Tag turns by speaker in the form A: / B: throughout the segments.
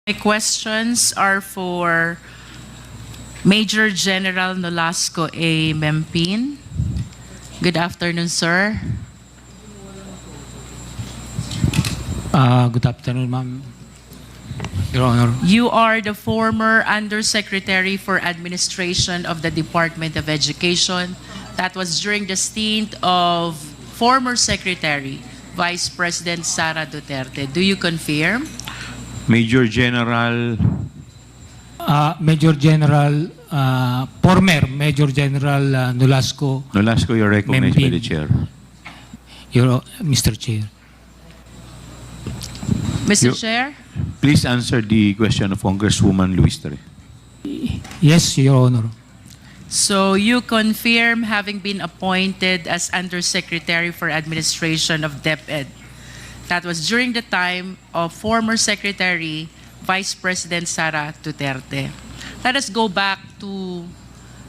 A: My questions are for Major General Nolasco A. Mempin. Good afternoon, sir.
B: Good afternoon, ma'am. Your Honor.
A: You are the former Undersecretary for Administration of the Department of Education. That was during the stint of former Secretary, Vice President Sara Duterte. Do you confirm?
C: Major General,
B: Former Major General Nolasco,
C: Nolasco, you're recognized by the chair.
B: Mr. Chair.
A: Mr. Chair?
C: Please answer the question of Congresswoman Luistro.
B: Yes, Your Honor.
A: So you confirm having been appointed as Undersecretary for Administration of DepEd. That was during the time of former Secretary, Vice President Sara Duterte. Let us go back to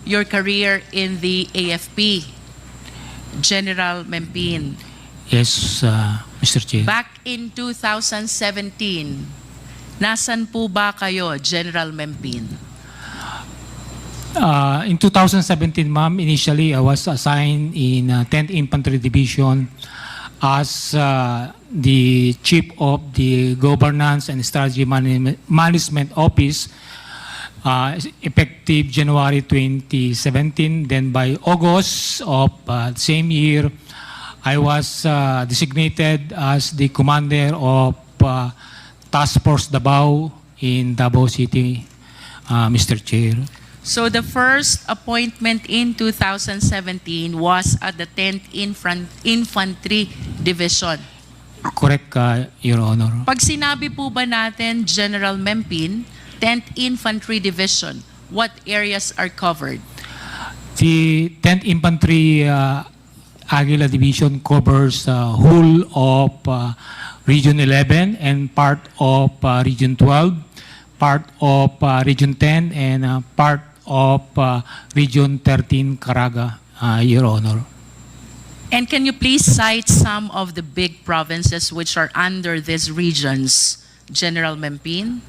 A: your career in the AFP, General Mempin.
B: Yes, Mr. Chair.
A: Back in 2017, nasan po ba kayo, General Mempin?
B: In 2017, ma'am, initially I was assigned in 10th Infantry Division as the Chief of the Governance and Strategy Management Office, effective January 2017. Then by August of the same year, I was designated as the commander of Task Force Davao in Davao City, Mr. Chair.
A: So the first appointment in 2017 was at the 10th Infantry Division.
B: Correct, Your Honor.
A: Pag sinabi po ba natin, General Mempin, 10th Infantry Division, what areas are covered?
B: The 10th Infantry Aguila Division covers whole of Region 11 and part of Region 12, part of Region 10, and part of Region 13, Caraga, Your Honor.
A: And can you please cite some of the big provinces which are under these regions, General Mempin?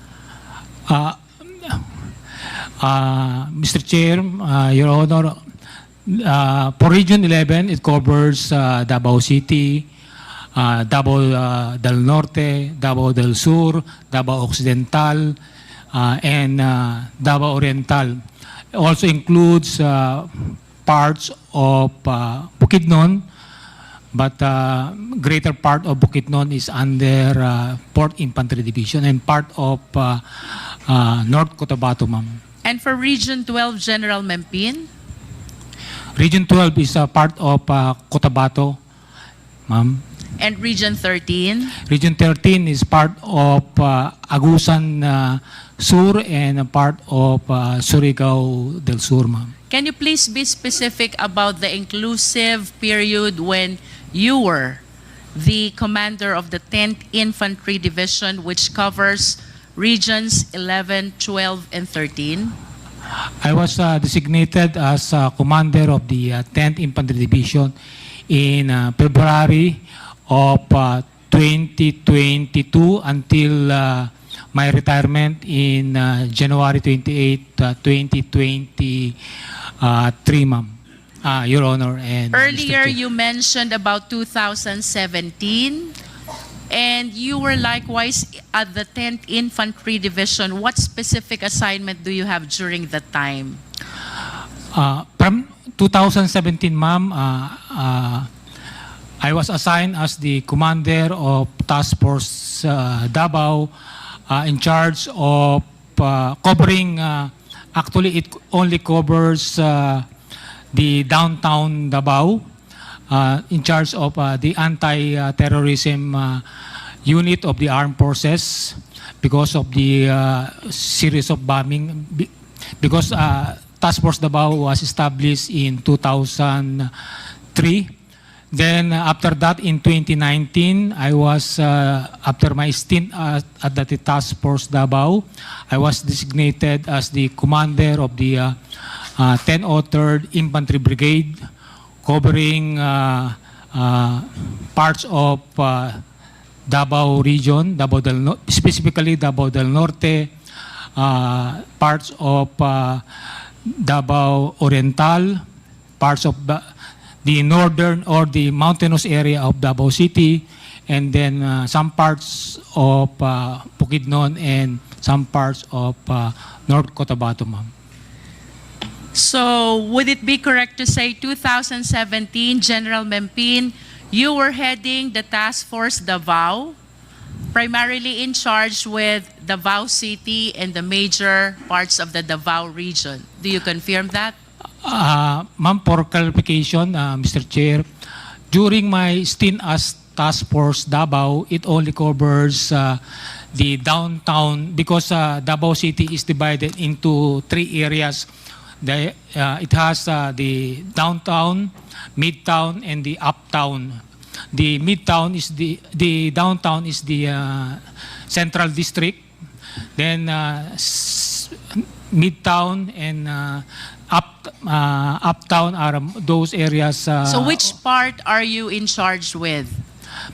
B: Mr. Chair, Your Honor, for Region 11, it covers Davao City, Davao del Norte, Davao del Sur, Davao Occidental, and Davao Oriental. It also includes parts of Bukidnon, but greater part of Bukidnon is under 4th Infantry Division and part of North Cotabato, ma'am.
A: And for Region 12, General Mempin?
B: Region 12 is a part of Cotabato, ma'am.
A: And Region 13?
B: Region 13 is part of Agusan Sur and a part of Surigao del Sur, ma'am.
A: Can you please be specific about the inclusive period when you were the commander of the 10th Infantry Division, which covers regions 11, 12, and 13?
B: I was designated as commander of the 10th Infantry Division in February of 2022 until my retirement in January 28, 2023, ma'am. Your Honor. And
A: Earlier, you mentioned about 2017, and you were likewise at the 10th Infantry Division. What specific assignment do you have during that time?
B: From 2017, ma'am, I was assigned as the commander of Task Force Davao, in charge of covering, actually it only covers the downtown Davao, in charge of the anti-terrorism unit of the armed forces because of the series of bombing. Because Task Force Davao was established in 2003. Then after that, in 2019, I was, after my stint at the Task Force Davao, I was designated as the commander of the 1003rd Infantry Brigade, covering parts of Davao region, specifically Davao del Norte, parts of Davao Oriental, parts of the northern or the mountainous area of Davao City, and then some parts of Bukidnon and some parts of North Cotabato, ma'am.
A: So would it be correct to say 2017, General Mempin, you were heading the Task Force Davao, primarily in charge with Davao City and the major parts of the Davao region. Do you confirm that?
B: Ma'am, for clarification, Mr. Chair, during my stint as Task Force Davao, it only covers the downtown because Davao City is divided into 3 areas. It has the downtown, midtown, and the uptown. The midtown is the downtown is the central district. Then midtown and uptown are those areas.
A: So which part are you in charge with?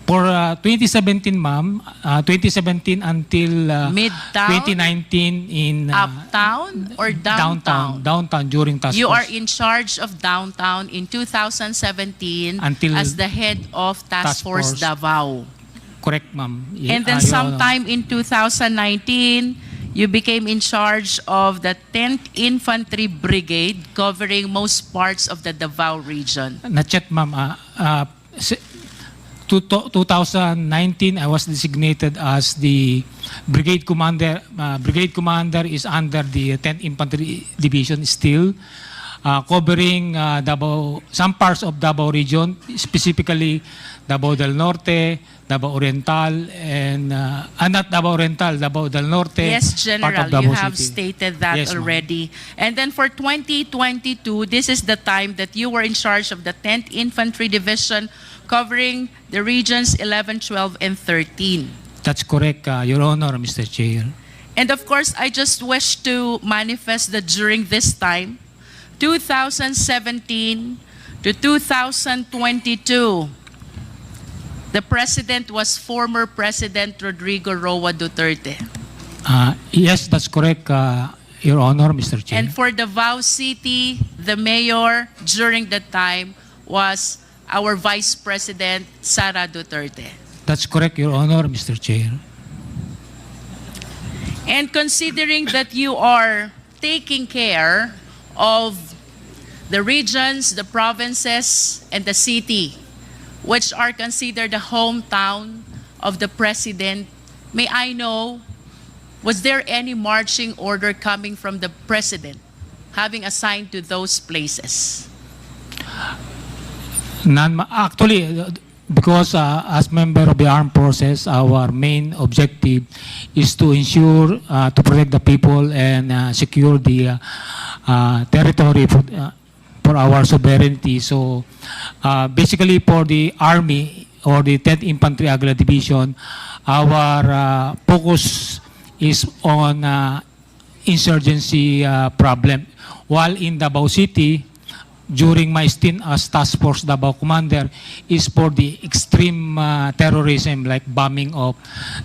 B: For 2017, ma'am, 2017 until
A: Midtown?
B: 2019 in
A: Uptown or downtown?
B: Downtown during task
A: You are
B: force.
A: in charge of downtown in 2017
B: Until
A: as the head of Task Force Davao.
B: Correct, ma'am.
A: And then
B: Your Honor.
A: sometime in 2019, you became in charge of the 10th Infantry Brigade covering most parts of the Davao region.
B: Not yet, ma'am. 2019, I was designated as the brigade commander. Brigade commander is under the 10th Infantry Division still, covering Davao, some parts of Davao region, specifically Davao del Norte, Davao Oriental, and not Davao Oriental, Davao del Norte.
A: Yes,
B: part
A: General,
B: of Davao
A: you have
B: City.
A: stated that
B: Yes, ma'am.
A: already. And then for 2022, this is the time that you were in charge of the 10th Infantry Division covering the regions 11, 12, and 13.
B: That's correct, Your Honor, Mr. Chair.
A: And of course, I just wish to manifest that during this time, 2017 to 2022, the president was former President Rodrigo Roa Duterte.
B: Yes, that's correct, Your Honor, Mr. Chair.
A: And for Davao City, the mayor during that time was our Vice President, Sara Duterte.
B: That's correct, Your Honor, Mr. Chair.
A: And considering that you are taking care of the regions, the provinces, and the city, which are considered the hometown of the president, may I know, was there any marching order coming from the president having assigned to those places?
B: Actually, because as member of the armed forces, our main objective is to ensure, to protect the people and secure the territory for our sovereignty. So basically for the Army or the 10th Infantry Aguila Division, our focus is on insurgency problem. While in Davao City, during my stint as Task Force Davao Commander, is for the extreme terrorism, like bombing of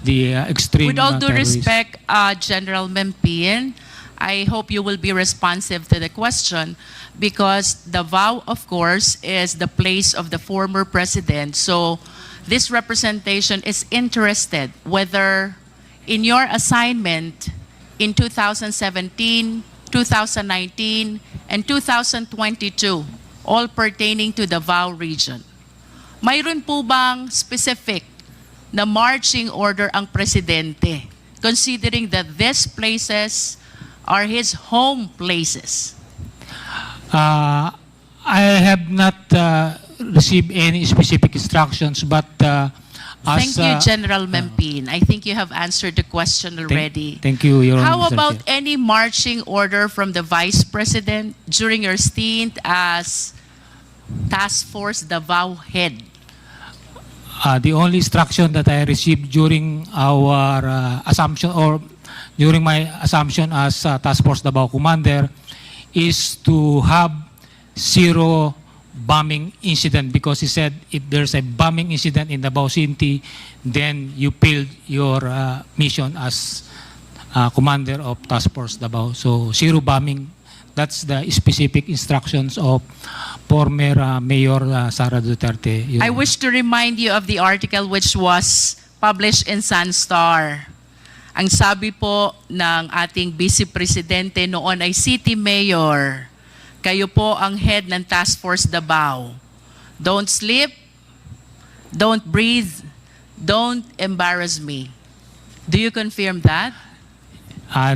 B: the extreme
A: With all due
B: terrorists.
A: respect, General Mempin, I hope you will be responsive to the question because Davao, of course, is the place of the former president. So this representation is interested whether in your assignment in 2017, 2019, and 2022, all pertaining to the Davao region. Mayroon po bang specific na marching order ang presidente, considering that these places are his home places?
B: I have not received any specific instructions, but
A: Thank you, General Mempin. I think you have answered the question already.
B: Thank you, Your Honor.
A: How
B: Mr.
A: about
B: Chair.
A: any marching order from the Vice President during your stint as Task Force Davao head?
B: The only instruction that I received during our assumption or during my assumption as Task Force Davao Commander is to have zero bombing incident because he said if there's a bombing incident in Davao City, then you failed your mission as commander of Task Force Davao. So zero bombing. That's the specific instructions of former Mayor Sara Duterte.
A: I wish to remind you of the article which was published in Sunstar. Ang sabi po ng ating Vice Presidente noon ay City Mayor, kayo po ang head ng Task Force Davao. Don't sleep, don't breathe, don't embarrass me. Do you confirm that?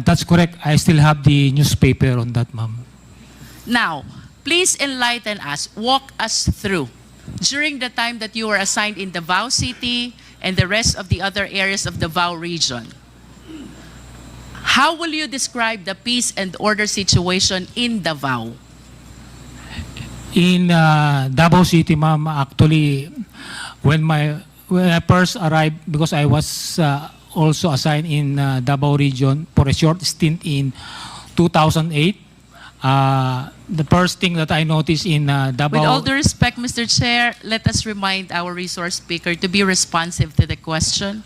B: That's correct. I still have the newspaper on that, ma'am.
A: Now, please enlighten us, walk us through. During the time that you were assigned in Davao City and the rest of the other areas of Davao region, how will you describe the peace and order situation in Davao?
B: In Davao City, ma'am, actually, when I first arrived, because I was also assigned in Davao region for a short stint in 2008, the first thing that I noticed in Davao...
A: With all due respect, Mr. Chair, let us remind our resource speaker to be responsive to the question.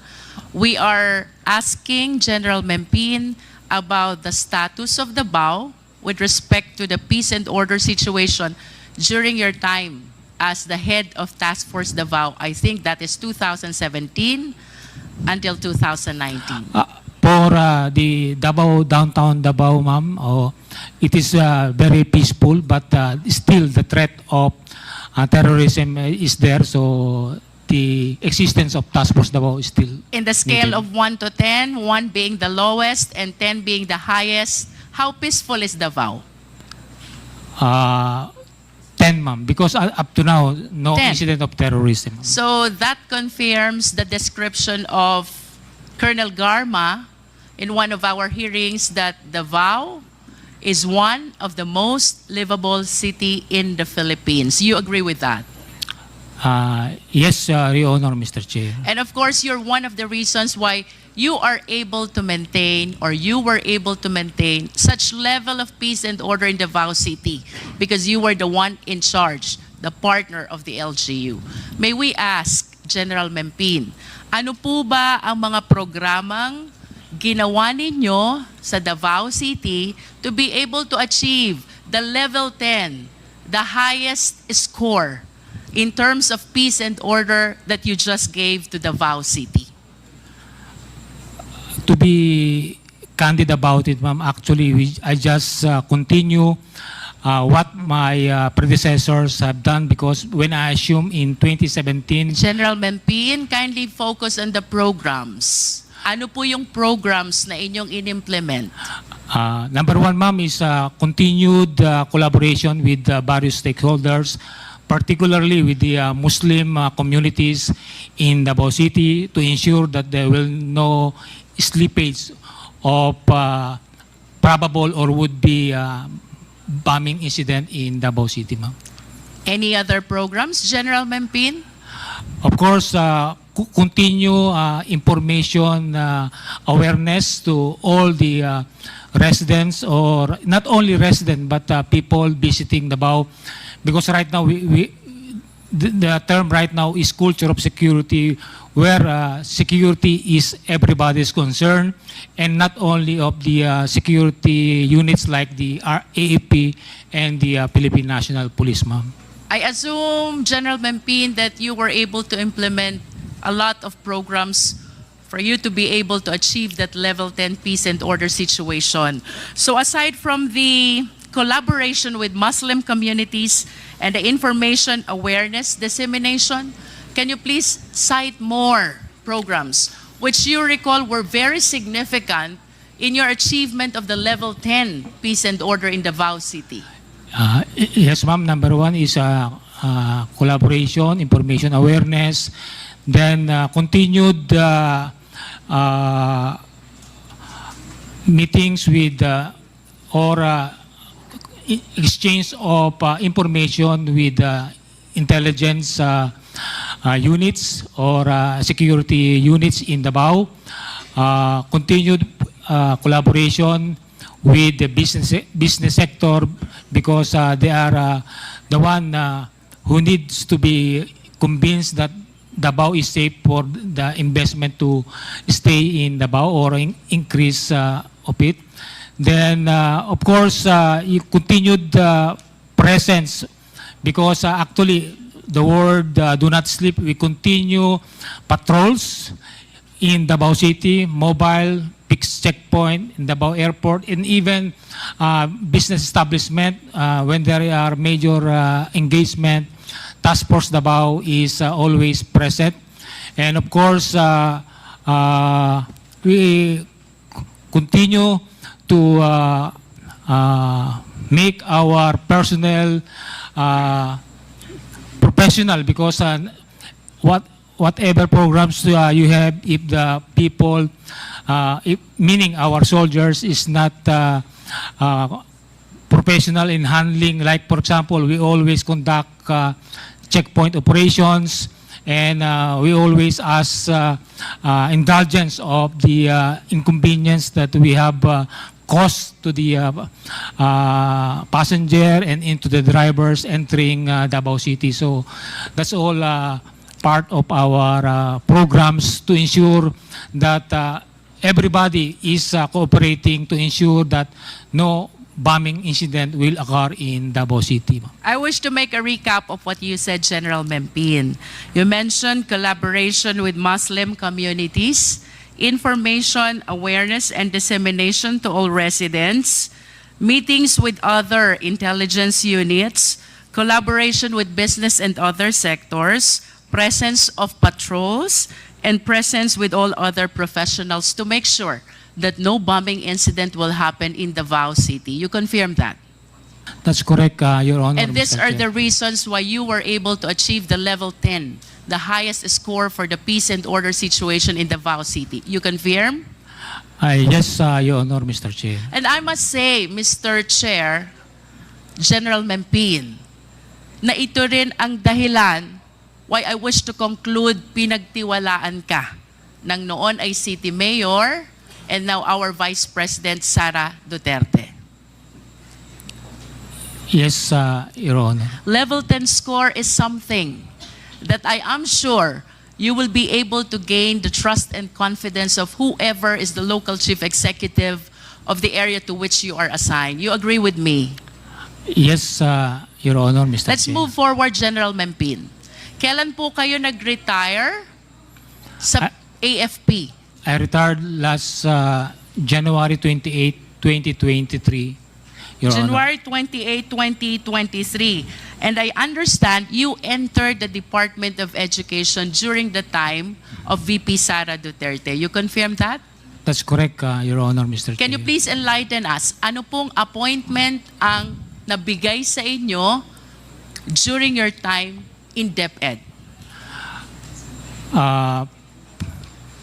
A: We are asking General Mempin about the status of Davao with respect to the peace and order situation during your time as the head of Task Force Davao. I think that is 2017 until 2019.
B: For the Davao, downtown Davao, ma'am, it is very peaceful, but still the threat of terrorism is there. So the existence of Task Force Davao is still
A: In the scale
B: needed.
A: of 1 to 10, 1 being the lowest and 10 being the highest, how peaceful is Davao?
B: 10, ma'am, because up to now, no
A: 10.
B: incident of terrorism.
A: So that confirms the description of Colonel Garma in one of our hearings that Davao is one of the most livable city in the Philippines. You agree with that?
B: Yes, Your Honor, Mr. Chair.
A: And of course, you're one of the reasons why you are able to maintain, or you were able to maintain, such level of peace and order in Davao City because you were the one in charge, the partner of the LGU. May we ask, General Mempin, ano po ba ang mga programang ginawa ninyo sa Davao City to be able to achieve the level 10, the highest score in terms of peace and order that you just gave to Davao City?
B: To be candid about it, ma'am, actually, I just continue what my predecessors have done because when I assumed in 2017,
A: General Mempin, kindly focus on the programs. Ano po yung programs na inyong in-implement?
B: number one, ma'am, is continued collaboration with various stakeholders, particularly with the Muslim communities in Davao City to ensure that there will no slippage of probable or would-be bombing incident in Davao City, ma'am.
A: Any other programs, General Mempin?
B: Of course, continue information awareness to all the residents, or not only residents, but people visiting Davao. Because right now, the term right now is culture of security, where security is everybody's concern, and not only of the security units like the AFP and the Philippine National Police, ma'am.
A: I assume, General Mempin, that you were able to implement a lot of programs for you to be able to achieve that level 10 peace and order situation. So aside from the collaboration with Muslim communities and the information awareness dissemination, can you please cite more programs which you recall were very significant in your achievement of the level 10 peace and order in Davao City?
B: Yes, ma'am. Number one is collaboration, information awareness, then continued meetings with or exchange of information with intelligence units or security units in Davao. Continued collaboration with the business sector because they are the one who needs to be convinced that Davao is safe for the investment to stay in Davao or increase of it. Then, of course, you continued presence because actually the word do not sleep. We continue patrols in Davao City, mobile, fixed checkpoint in Davao Airport, and even business establishment when there are major engagement. Task Force Davao is always present. And of course, we continue to make our personnel professional because whatever programs you have, if the people, meaning our soldiers, is not professional in handling, like for example, we always conduct checkpoint operations, and we always ask indulgence of the inconvenience that we have caused to the passenger and into the drivers entering Davao City. So that's all part of our programs to ensure that everybody is cooperating to ensure that no bombing incident will occur in Davao City.
A: I wish to make a recap of what you said, General Mempin. You mentioned collaboration with Muslim communities, information, awareness, and dissemination to all residents, meetings with other intelligence units, collaboration with business and other sectors, presence of patrols, and presence with all other professionals to make sure that no bombing incident will happen in Davao City. You confirm that?
B: That's correct, Your Honor.
A: And these
B: Mr.
A: are
B: Chair.
A: the reasons why you were able to achieve the level 10, the highest score for the peace and order situation in Davao City. You confirm?
B: Yes, Your Honor, Mr. Chair.
A: And I must say, Mr. Chair, General Mempin, na ito rin ang dahilan why I wish to conclude pinagtiwalaan ka ng noon ay City Mayor and now our Vice President, Sara Duterte.
B: Yes, Your Honor.
A: Level 10 score is something that I am sure you will be able to gain the trust and confidence of whoever is the local chief executive of the area to which you are assigned. You agree with me?
B: Yes, Your Honor, Mr.
A: Let's
B: Chair.
A: move forward, General Mempin. Kailan po kayo nag-retire sa AFP?
B: I retired last January 28, 2023, Your Honor.
A: January 28, 2023. And I understand you entered the Department of Education during the time of VP Sara Duterte. You confirm that?
B: That's correct, Your Honor, Mr.
A: Can you
B: Chair.
A: please enlighten us? Ano pong appointment ang nabigay sa inyo during your time in DepEd?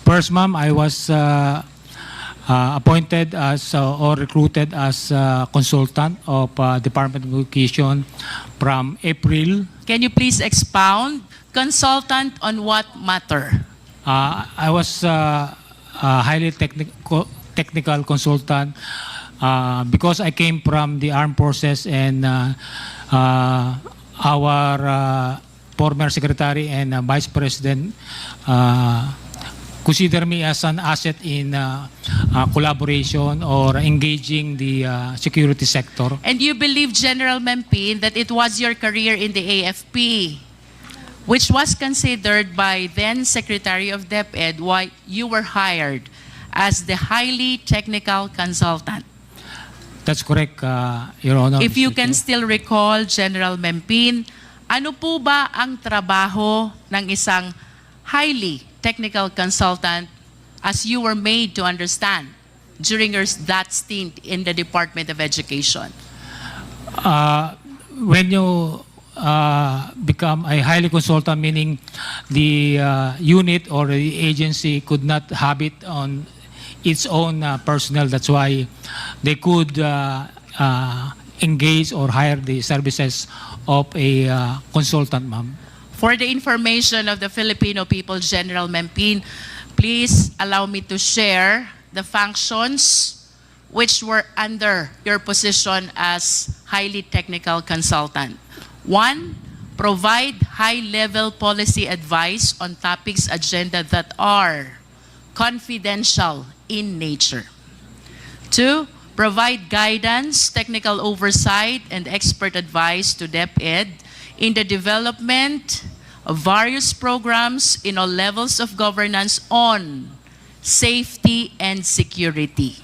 B: First, ma'am, I was appointed as or recruited as consultant of Department of Education from April.
A: Can you please expound? Consultant on what matter?
B: I was a highly technical consultant because I came from the armed forces, and our former secretary and vice president consider me as an asset in collaboration or engaging the security sector.
A: And you believe, General Mempin, that it was your career in the AFP, which was considered by then Secretary of DepEd, why you were hired as the highly technical consultant.
B: That's correct, Your Honor.
A: If you
B: Mr.
A: can
B: Chair.
A: still recall, General Mempin, ano po ba ang trabaho ng isang highly technical consultant as you were made to understand during that stint in the Department of Education?
B: When you become a highly consultant, meaning the unit or the agency could not have it on its own personnel. That's why they could engage or hire the services of a consultant, ma'am.
A: For the information of the Filipino people, General Mempin, please allow me to share the functions which were under your position as highly technical consultant. 1, provide high-level policy advice on topics agenda that are confidential in nature. 2, provide guidance, technical oversight, and expert advice to DepEd in the development of various programs in all levels of governance on safety and security.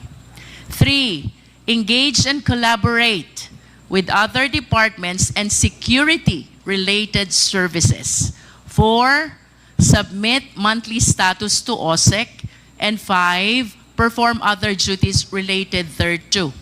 A: 3, engage and collaborate with other departments and security-related services. 4, submit monthly status to OSEC. And 5, perform other duties related thereto.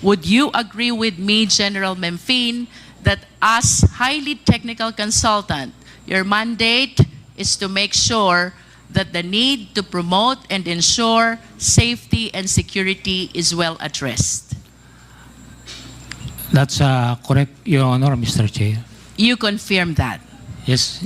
A: Would you agree with me, General Mempin, that as highly technical consultant, your mandate is to make sure that the need to promote and ensure safety and security is well addressed?
B: That's correct, Your Honor, Mr. Chair.
A: You confirm that.
B: Yes,